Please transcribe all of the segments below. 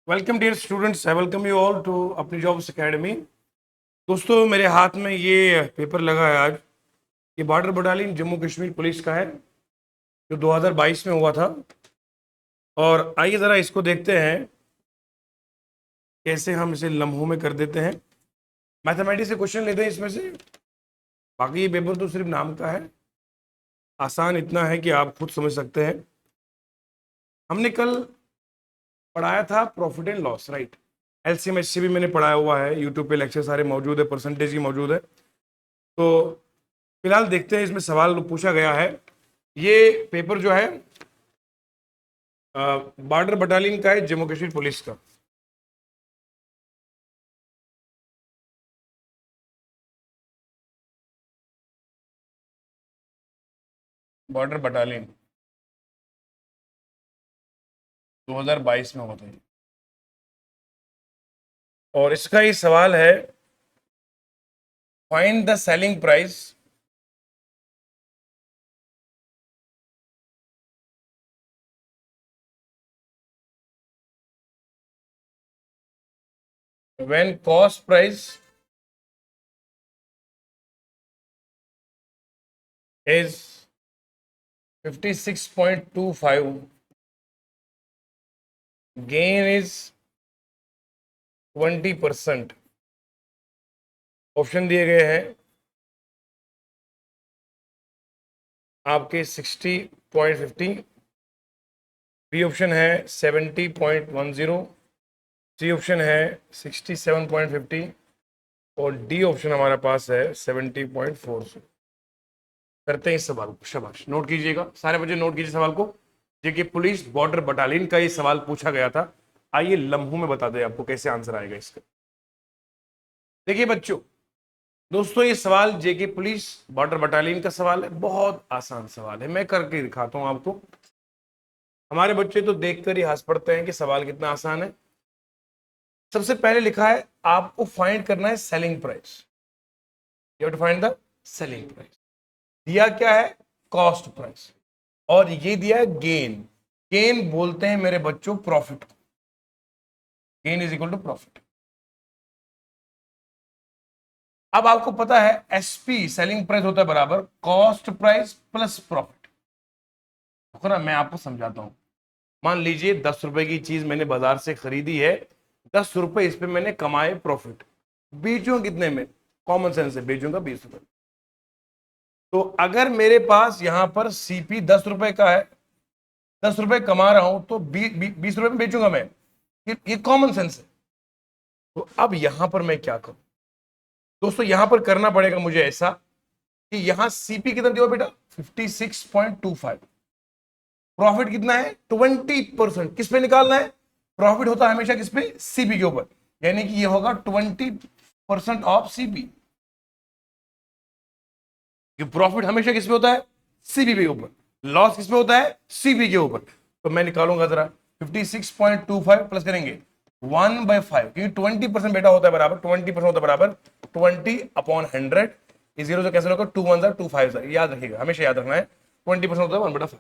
Welcome dear students, I welcome you all to अपनी Jobs Academy. दोस्तों, मेरे हाथ में ये पेपर लगा है आज। ये border battalion Jammu Kashmir police का है जो 2022 में हुआ था। और आइए ज़रा इसको देखते हैं कैसे हम इसे लम्हों में कर देते हैं। मैथमेटिक्स से क्वेश्चन लेते हैं इसमें से। बाकी ये पेपर तो सिर्फ नाम का है, आसान इतना है कि आप खुद समझ सकते हैं। हमने कल पढ़ाया था profit and loss, right. LCM HCB मैंने पढ़ाया हुआ है, यूट्यूब पे लेक्चर सारे मौजूद है, परसेंटेज की मौजूद है। तो फिलहाल देखते हैं, इसमें सवाल पूछा गया है। ये पेपर जो है बॉर्डर बटालियन का है, जम्मू कश्मीर पुलिस का। बॉर्डर बटालियन 2022 में हुआ था ये। और इसका ये सवाल है, find the selling price when cost price is 56.25, gain is 20%। Option दिए गए हैं आपके 60.50, बी ऑप्शन है 70.10, सी ऑप्शन है 67.50 और डी ऑप्शन हमारा पास है 70.40। करते हैं इस सवाल को। शाबाश, नोट कीजिएगा सारे बच्चे, नोट कीजिए सवाल को। जेके पुलिस बॉर्डर बटालियन का ये सवाल पूछा गया था। आइए लम्हों में बता दें आपको कैसे आंसर आएगा इसका। देखिए बच्चों, दोस्तों, ये सवाल जेके पुलिस बॉर्डर बटालियन का सवाल है। बहुत आसान सवाल है, मैं करके दिखाता हूं आपको। हमारे बच्चे तो देखकर ही हंस पड़ते हैं कि सवाल कितना आसान है। सबसे पहले लिखा है आपको फाइंड करना है selling price. You have to find the selling price. दिया क्या है? Cost price. और ये दिया है गेन। गेन बोलते हैं मेरे बच्चों प्रॉफिट को। Gain is equal to profit. अब आपको पता है एसपी सेलिंग प्राइस होता है बराबर कॉस्ट प्राइस प्लस प्रॉफिट। ना मैं आपको समझाता हूं। मान लीजिए 10 रुपए की चीज मैंने बाजार से खरीदी है, 10 रुपए इस पे मैंने कमाए प्रॉफिट। बेचूंगा कितने में? कॉमन सेंस से बेचूंगा 20 रुपए। तो अगर मेरे पास यहां पर सीपी 10 रुपए का है, 10 रुपए कमा रहा हूं, तो 20 रुपए में बेचूंगा मैं। ये कॉमन सेंस है। तो अब यहां पर मैं क्या करूं दोस्तों? यहां पर करना पड़ेगा मुझे ऐसा कि यहां सीपी कितना दिया बेटा? 56.25। प्रॉफिट कितना है? 20%। किस पे निकालना है? प्रॉफिट होता है हमेशा किस पे? सीपी के ऊपर। यानी कि ये होगा 20% ऑफ सीपी। प्रॉफिट हमेशा किस पे होता है? सीपी के ऊपर। लॉस किस पे होता है? सीपी के ऊपर। तो मैं निकालूंगा जरा 56.25 प्लस करेंगे 1/5, क्योंकि 20% बेटा होता है बराबर 20% होता है बराबर 20/100। इस जीरो से कैसे होगा? 2 1 2 5, याद रखिएगा, हमेशा याद रखना है। 20% होता है 1/5।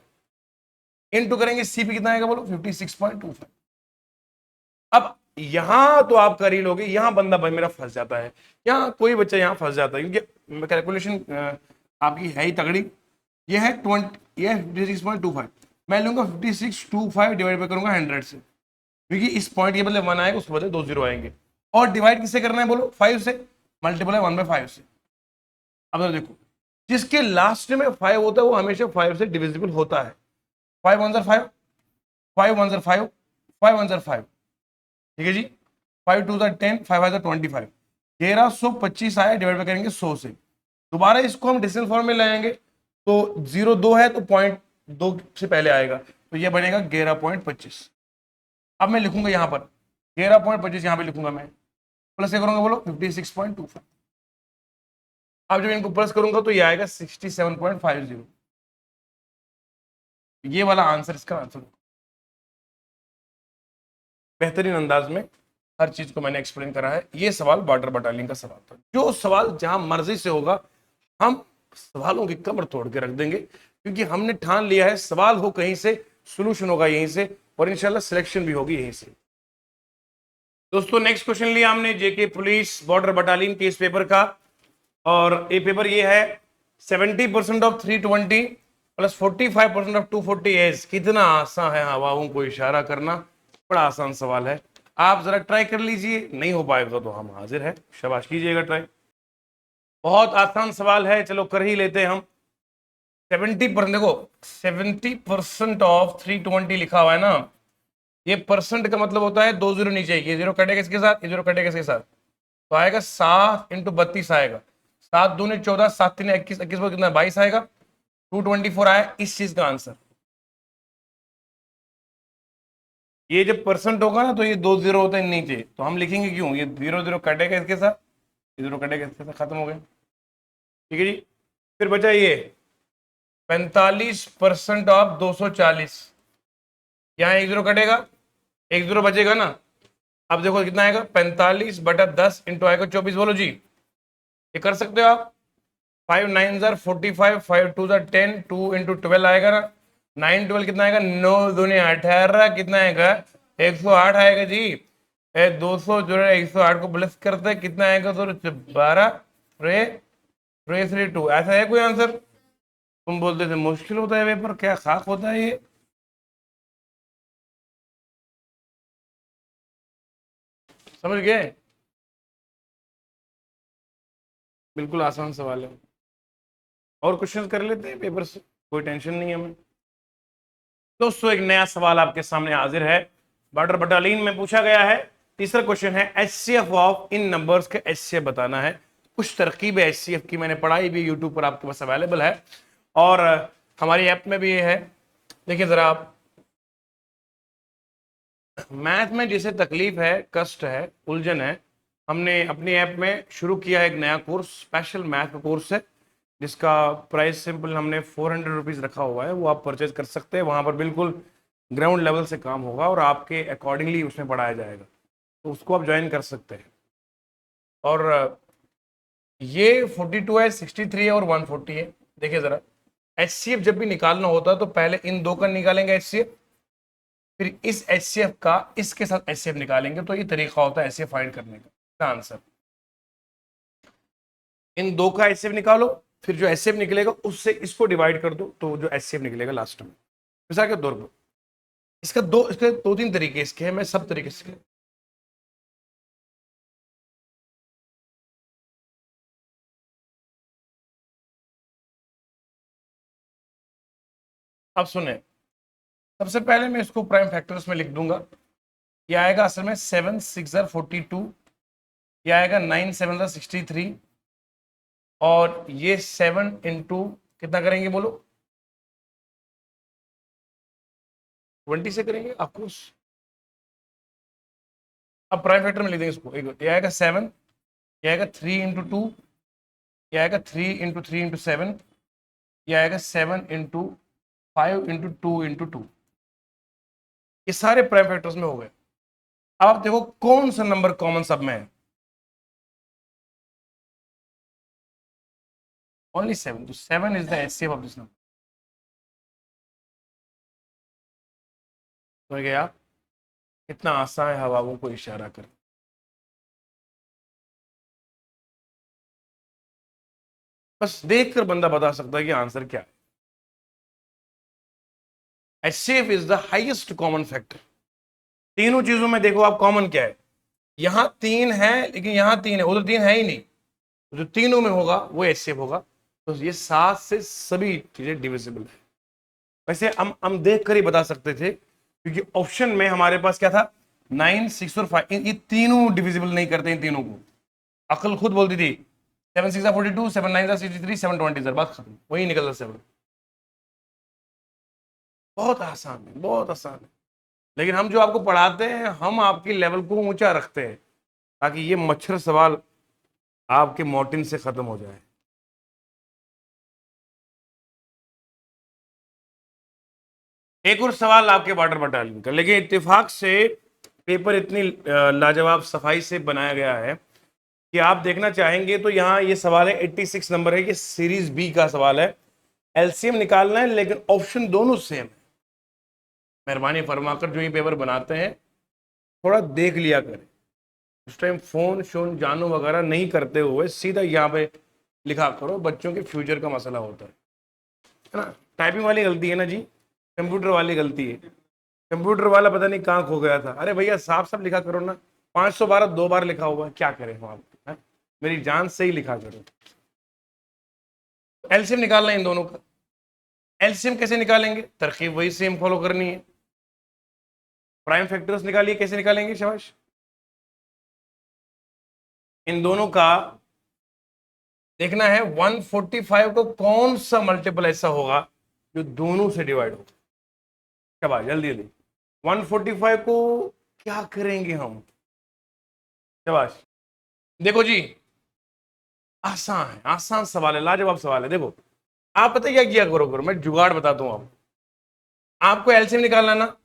इनटू करेंगे सीपी कितना आएगा बोलो? 56.25। अब यहां तो आप कर ही लोगे, यहां बंदा भाई मेरा फंस जाता है। यहां कोई बच्चा यहां फंस जाता है क्योंकि कैलकुलेशन आपकी है ही तगड़ी। ये है 20, ये 56.25। मैं लूंगा 56.25 डिवाइड पे करूंगा 100 से, क्योंकि इस पॉइंट के बदले 1 आएगा, उसके बदले 2 जीरो आएंगे। और डिवाइड किससे करना है बोलो? 5 से। मल्टीप्लाई 1/5 से। अब तो देखो, जिसके लास्ट में 5 होता है वो हमेशा 5 से डिविजिबल होता है। 5 1 5, 5 1 5, 5 1 5। ठीक है जी। 5 2 10, 5 5 25। 1325 आया, डिवाइड करेंगे 100 से। दोबारा इसको हम डिसिमल फॉर्म में लाएंगे, तो 0 2 है तो पॉइंट 2 से पहले आएगा, तो ये बनेगा 11.25। अब मैं लिखूंगा यहां पर 11.25, यहां पे लिखूंगा मैं। प्लस क्या करूंगा बोलो? 56.25। अब जब इनको प्लस करूंगा तो ये आएगा 67.50। ये वाला आंसर, इसका आंसर बेहतरीन अंदाज में हर चीज को मैंने एक्सप्लेन करा है। ये सवाल बॉर्डर बटालियन का सवाल था। जो सवाल जहां मर्जी से होगा, हम सवालों की कमर तोड़ के रख देंगे, क्योंकि हमने ठान लिया है सवाल हो कहीं से, सोल्यूशन होगा यहीं से, और इंशाल्लाह सिलेक्शन भी होगी यहीं से। दोस्तों नेक्स्ट क्वेश्चन लिया हमने जेके पुलिस बॉर्डर बटालियन के इस पेपर का, और ये पेपर ये है 70% ऑफ 320 प्लस 45% ऑफ 240 एज। कितना आसान है हवाओं को इशारा करना, बड़ा आसान सवाल है। आप जरा ट्राई कर लीजिए, नहीं हो पाएगा तो हम हाजिर है, शाबाश कीजिएगा ट्राई। बहुत आसान सवाल है, चलो कर ही लेते हैं हम। 70%, देखो 70% ऑफ 320 लिखा हुआ है ना, ये परसेंट का मतलब होता है 2 जीरो नीचे, ये जीरो कटेगा इसके साथ, ये जीरो कटेगा इसके साथ, तो आएगा 7 इंटू 32 आएगा, 7 दूनी 14, 7 तीन 21, 21 कितना 22 आएगा, 224 आया इस चीज का आंसर। ये जब परसेंट होगा ना तो ये 2 जीरो होते हैं नीचे, तो हम लिखेंगे क्यों, ये जीरो जीरो कटेगा इसके साथ, ये जीरो कटेगा इसके साथ, खत्म हो गए। ठीक है जी, फिर बचा ये 45% ऑफ 240, यहाँ एक जीरो कटेगा, एक जीरो बचेगा ना। अब देखो कितना आएगा, 45/10 इंटू आएगा 24, बोलो जी, ये कर सकते हो आप। 5 9 जार 45, 5 2 जार 10, 2 इंटू 12 आएगा ना, 9 12 कितना आएगा, 9 दूनी 18, कितना आएगा 108 आएगा जी। 200 जो है 108 को प्लस करते हैं कितना आएगा, तो 12 रे 3 2, ऐसा है कोई आंसर? तुम बोलते थे मुश्किल होता है पेपर, क्या खाक होता है ये। समझ गए, बिल्कुल आसान सवाल है। और क्वेश्चन कर लेते हैं पेपर से, कोई टेंशन नहीं है हमें। दोस्तों एक नया सवाल आपके सामने हाजिर है, बॉर्डर बटालियन में पूछा गया है। तीसरा क्वेश्चन है एचसीएफ ऑफ इन नंबर्स के एचसीएफ बताना है। कुछ तरकीब है एचसीएफ की, मैंने पढ़ाई भी, यूट्यूब पर आपके पास अवेलेबल है और हमारी ऐप में भी ये है। देखिए जरा आप, मैथ में जिसे तकलीफ है, कष्ट है, उलझन है, हमने अपनी ऐप में शुरू किया है एक नया कोर्स, स्पेशल मैथ का कोर्स है, जिसका प्राइस सिंपल हमने 400 रुपीज़ रखा हुआ है। वो आप परचेज कर सकते हैं, वहाँ पर बिल्कुल ग्राउंड लेवल से काम होगा और आपके अकॉर्डिंगली उसमें पढ़ाया जाएगा, तो उसको आप ज्वाइन कर सकते हैं। और ये 42 है, 63 है और 140 है। देखिए ज़रा, एचसीएफ जब भी निकालना होता है तो पहले इन दो का निकालेंगे एचसीएफ, फिर इस एचसीएफ का इसके साथ एचसीएफ निकालेंगे, तो ये तरीका होता है एचसीएफ फाइंड करने का आंसर। इन दो का एचसीएफ निकालो, फिर जो एचसीएफ निकलेगा उससे इसको डिवाइड कर दो, तो जो एचसीएफ निकलेगा लास्ट में। मिसाल के तौर पर इसके दो तीन तरीके इसके हैं, मैं सब तरीके से अब सुने। सबसे पहले मैं इसको प्राइम फैक्टर्स में लिख दूंगा। ये आएगा असल में 7 6 42, ये आएगा 9 7 63, और ये 7 इंटू कितना करेंगे बोलो, 20 से करेंगे आपको। अब प्राइम फैक्टर में लिख देंगे इसको, ये आएगा 7, ये आएगा 3 इंटू 2, ये आएगा 3 इंटू 3 इंटू 7, ये आएगा 7 इंटू 5 इंटू 2 इंटू 2। ये सारे प्राइम फैक्टर्स में हो गए। अब आप देखो कौन सा नंबर कॉमन सब में है, ओनली 7, तो 7 is the HCF of this number. समझ गए आप, इतना आसान है हवाओं को इशारा कर। बस देखकर बंदा बता सकता है कि आंसर क्या है। HCF is the highest common factor. तीनों चीजों में देखो आप कॉमन क्या है, यहां 3 है लेकिन यहां 3 है, उधर 3 है ही नहीं, तो जो तीनों में होगा वो एचसीएफ होगा। तो ये 7 से सभी चीजें डिविजिबल है। वैसे हम देख कर ही बता सकते थे, क्योंकि ऑप्शन में हमारे पास क्या था, 9 6 और 5, ये तीनों डिविजिबल नहीं करते, इन तीनों को अकल खुद बोलती थी 7 6 42, 7 9 63, 7 20, बात खत्म, वही निकलता 7। बहुत आसान है, बहुत आसान है। लेकिन हम जो आपको पढ़ाते हैं, हम आपकी लेवल को ऊंचा रखते हैं ताकि ये मच्छर सवाल आपके मोटिन से खत्म हो जाए। एक और सवाल आपके वाटर बटालियन का, लेकिन इत्तेफाक से पेपर इतनी लाजवाब सफाई से बनाया गया है कि आप देखना चाहेंगे तो यहाँ ये सवाल है 86 नंबर है, ये सीरीज बी का सवाल है। एलसीएम निकालना है लेकिन ऑप्शन दोनों सेम है। मेहरबानी फरमाकर जो ये पेपर बनाते हैं थोड़ा देख लिया करें, उस टाइम फोन शोन जानू वगैरह नहीं करते हुए सीधा यहाँ पे लिखा करो, बच्चों के फ्यूचर का मसला होता है ना। टाइपिंग वाली गलती है ना जी, कंप्यूटर वाली गलती है। कंप्यूटर वाला पता नहीं कहाँ खो गया था। अरे भैया साफ साफ लिखा करो ना, 512 दो बार लिखा हुआ है, क्या करें हम आप, है? मेरी जान से ही लिखा करो। एलसीएम निकालना है इन दोनों का। एलसीएम कैसे निकालेंगे, तरकीब वही सेम फॉलो करनी है। प्राइम फैक्टर्स निकालिए, कैसे निकालेंगे शाबाश। इन दोनों का देखना है 145 को कौन सा मल्टीपल ऐसा होगा जो दोनों से डिवाइड होगा। शाबाश, जल्दी जल्दी। 145 को क्या करेंगे हम, शाबाश। देखो जी, आसान है, आसान सवाल है, लाजवाब सवाल है। देखो आप पता क्या किया करो, मैं जुगाड़ बताता हूं आपको एलसीएम निकालना ना।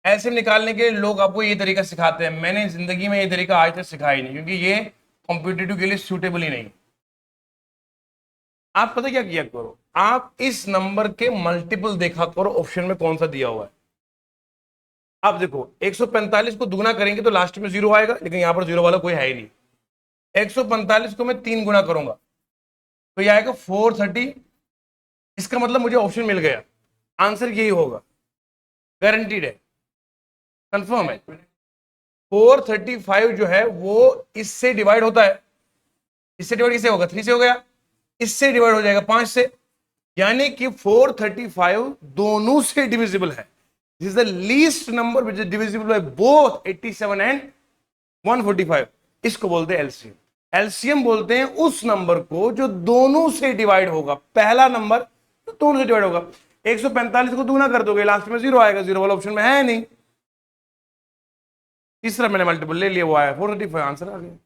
एलसीएम निकालने के लिए लोग आपको ये तरीका सिखाते हैं, मैंने जिंदगी में ये तरीका आज तक सिखाया ही नहीं, क्योंकि ये कॉम्पिटिटिव के लिए सूटेबल ही नहीं। आप पता क्या किया करो, आप इस नंबर के मल्टीपल देखा करो ऑप्शन में कौन सा दिया हुआ है। आप देखो 145 को दुगना करेंगे तो लास्ट में 0 आएगा, लेकिन यहां पर 0 वाला कोई है ही नहीं। 145 को मैं 3 गुना करूंगा तो यह आएगा 430। इसका मतलब मुझे ऑप्शन मिल गया, आंसर यही होगा, गारंटीड है, कंफर्म है। 435 जो है वो इससे डिवाइड होता है, इससे डिवाइड किससे होगा, 3 से हो गया, इससे डिवाइड हो जाएगा 5 से, यानी कि 435 दोनों से डिविजिबल है। This is the least number which is divisible by both 87 and 145। इसको बोलते हैं एलसीएम। एलसीएम बोलते हैं उस नंबर को जो दोनों से डिवाइड होगा, पहला नंबर तो दोनों से डिवाइड होगा। 145 को दूना कर दोगे, लास्ट में 0 आएगा, 0 वाला ऑप्शन में है नहीं। तीसरा मैंने मल्टीपल ले लिया, वो आया 435, आंसर आ गया।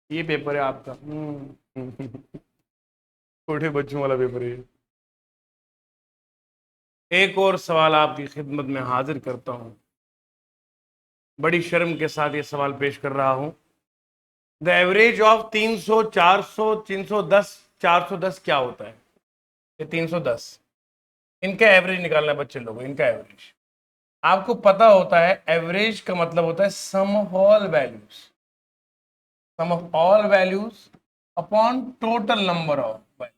ये पेपर है आपका, छोटे बच्चों वाला पेपर है। एक और सवाल आपकी खिदमत में हाजिर करता हूं, बड़ी शर्म के साथ ये सवाल पेश कर रहा हूं। द एवरेज ऑफ 300, 400, 310, 410 क्या होता है। ये 310, इनका एवरेज निकालना है बच्चे लोगों, इनका एवरेज। आपको पता होता है एवरेज का मतलब होता है sum of all values, sum of all values upon total number of values.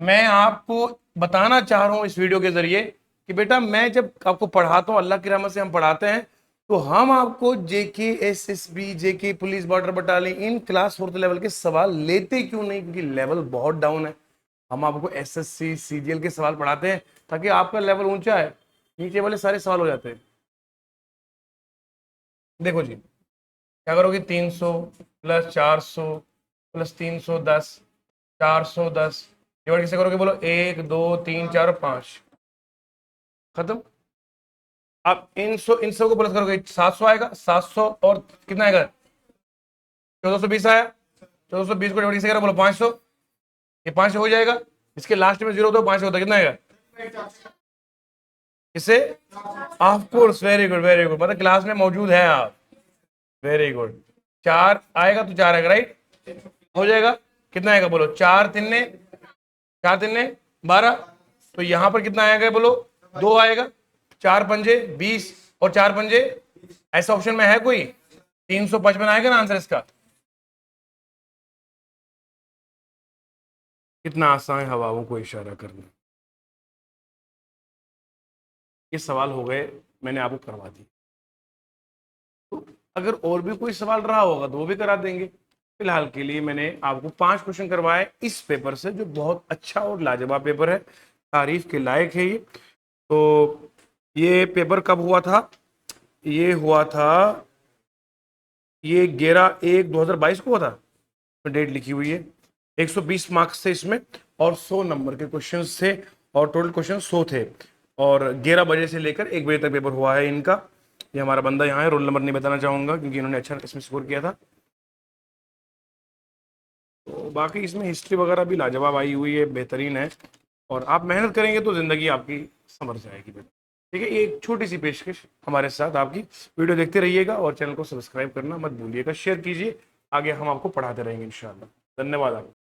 मैं आपको बताना चाह रहा हूं इस वीडियो के जरिए कि बेटा मैं जब आपको पढ़ाता हूं, अल्लाह की रहमत से हम पढ़ाते हैं, तो हम आपको JK, SSB, JK police, border battalion, इन क्लास 4th लेवल के सवाल लेते क्यों नहीं, क्योंकि लेवल बहुत डाउन है। हम आपको एसएससी, सीजीएल के सवाल पढ़ाते हैं ताकि आपका लेवल ऊंचा है, नीचे वाले सारे सवाल हो जाते हैं। देखो जी, क्या करोगे, 300 प्लस 400 प्लस 310, 410 डिवाइड किससे करोगे, बोलो 1 2 3 4 5, खत्म। आप इन सब को प्लस करोगे 700 आएगा, 700 और कितना आएगा, 1420 आया। 1420 को डिवाइड किससे करो, बोलो 500, ये 5 हो जाएगा। इसके लास्ट में 0 तो 5 होता है, कितना आएगा इससे, of course, very good very good, मतलब क्लास में मौजूद है आप, वेरी गुड। 4 आएगा तो 4 आएगा, राइट, हो जाएगा। कितना आएगा बोलो, 4 3 12, तो यहां पर कितना आएगा बोलो, 2 आएगा। 4 पंजे 20 और 4 पंजे, ऐसा ऑप्शन में है कोई, 355 आएगा ना आंसर इसका। कितना आसान है हवाओं को इशारा करना। ये सवाल हो गए, मैंने आपको करवा दी। तो अगर और भी कोई सवाल रहा होगा तो वो भी करा देंगे। फिलहाल के लिए मैंने आपको 5 क्वेश्चन करवाए इस पेपर से, जो बहुत अच्छा और लाजवाब पेपर है, तारीफ के लायक है ये। तो ये पेपर कब हुआ था, ये हुआ था, ये 11/1/2022 को हुआ था, डेट लिखी हुई है। 120 मार्क्स थे इसमें और 100 नंबर के क्वेश्चन थे, और टोटल क्वेश्चन 100 थे, और 11 बजे से लेकर 1 बजे तक पेपर हुआ है इनका। ये हमारा बंदा यहाँ है, रोल नंबर नहीं बताना चाहूंगा क्योंकि इन्होंने अच्छा इसमें स्कोर किया था। तो बाकी इसमें हिस्ट्री वगैरह भी लाजवाब आई हुई है, बेहतरीन है, और आप मेहनत करेंगे तो जिंदगी आपकी संवर जाएगी बेटा। ठीक है, ये एक छोटी सी पेशकश हमारे साथ आपकी। वीडियो देखते रहिएगा और चैनल को सब्सक्राइब करना मत भूलिएगा, शेयर कीजिए, आगे हम आपको पढ़ाते रहेंगे इंशाल्लाह। धन्यवाद आपको।